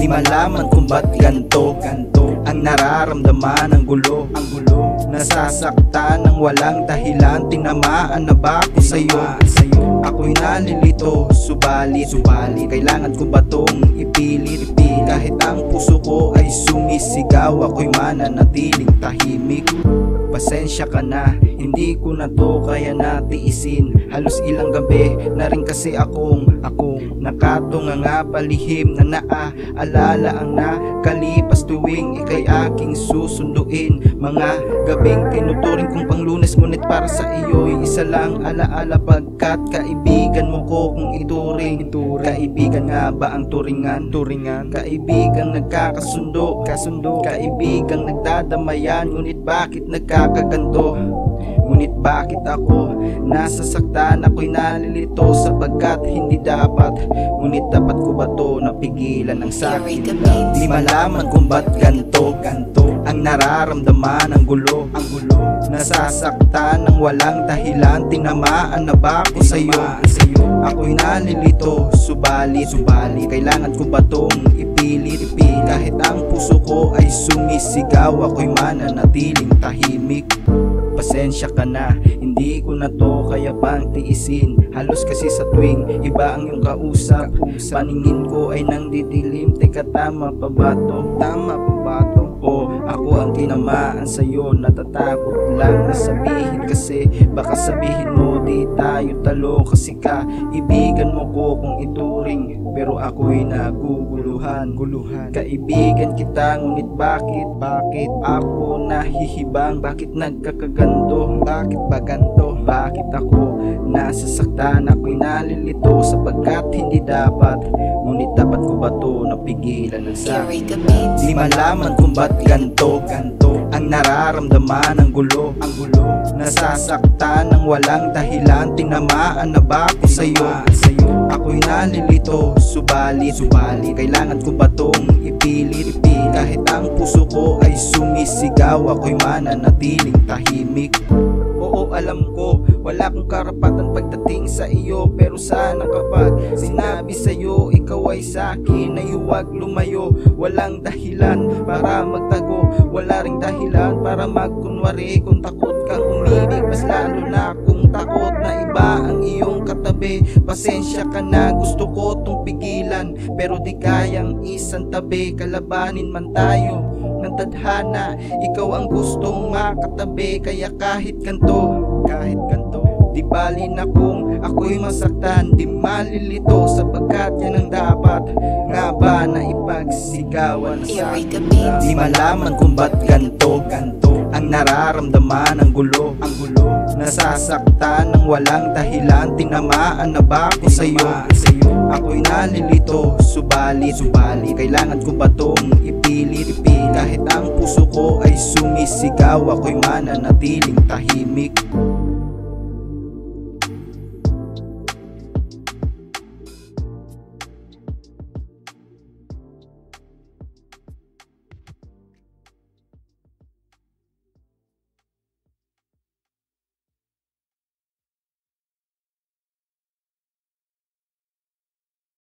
Di malaman kung ba't ganto ang nararamdaman ng gulo. Nasasaktan ng walang dahilan, tinamaan na ba ako sa'yo? Ako'y nalilito, subalit kailangan ko ba tong ipilit? Kahit ang puso ko ay sumisigaw, ako'y mananatiling tahimik. Pasensya ka na, hindi ko na to kaya natiisin. Halos ilang gabi na rin kasi akong nakatunga nga palihim na naaalala ang nakalipas tuwing ika'y aking susunduin. Mga gabing tinuturing kong panglunes, ngunit para sa iyo'y isa lang alaala, pagkat kaibigan mo ko kung ituring. Kaibigan nga ba ang turingan? Kaibigang nagkakasundo, kaibigang nagdadamayan, ngunit bakit nagkakaganto? Ngunit bakit ako nasasaktan? Ako'y nalilito sapagkat hindi dapat. Ngunit dapat ko ba to napigilan ang sakit? Di malaman kung ba't ganto ang nararamdaman ng gulo. Nasasaktan ng walang dahilan, tinamaan na ba ako sa'yo? Ako'y nalilito, subalit kailangan ko ba tong ipilit? Kahit ang puso ko ay sumisigaw, ako'y mananatiling tahimik. Pasensya ka na, hindi ko na to kaya pang tiisin. Halos kasi sa tuwing iba ang iyong kausap, paningin ko ay nang didilim. Teka, tama pa ba to? O ako ang tinamaan sa'yo? Natatakot lang na sabihin kasi baka sabihin mo di tayo talo. Kasi kaibigan mo ko kung ituring, pero ako'y naguguluhan. Kaibigan kita, ngunit bakit ako nahihibang? Bakit nagkakaganto? Bakit ba ganto? Bakit ako nasasaktan? Ako'y nalilito sapagkat hindi dapat. Ngunit dapat ko ba to napigilan ng sakit? Di malaman kung ba't ganto ang nararamdaman ng gulo. Nasasaktan ng walang dahilan, tinamaan na ba ako sa'yo? Ako'y nalilito, subalit kailangan ko ba tong ipilit? Kahit ang puso ko ay sumisigaw, ako'y mananatiling tahimik. Oo, alam ko, wala akong karapatan pagdating sa iyo, pero sana kapag sinabi sa'yo ikaw ay sa'kin, ay huwag lumayo. Walang dahilan para magtago, wala ring dahilan para magkunwari. Kung takot kang umibig, mas lalo na kung takot na iba ang iyong katabi. Pasensya ka na, gusto ko tong pigilan, pero di kayang isang tabi. Kalabanin man tayo ng tadhana, ikaw ang gustong makatabi. Kaya kahit ganto, di bali na kung ako'y masaktan, di malilito sapagkat yan ang dapat nga ba na ipagsigawan sa akin. Di malaman kung ba't ganto ang nararamdaman ng gulo. Nasasaktan ng walang dahilan, tinamaan na ba ako sa'yo? Ako'y nalilito, subalit kailangan ko ba tong ipilit? Kahit ang puso ko ay sumisigaw, ako'y mananatiling tahimik.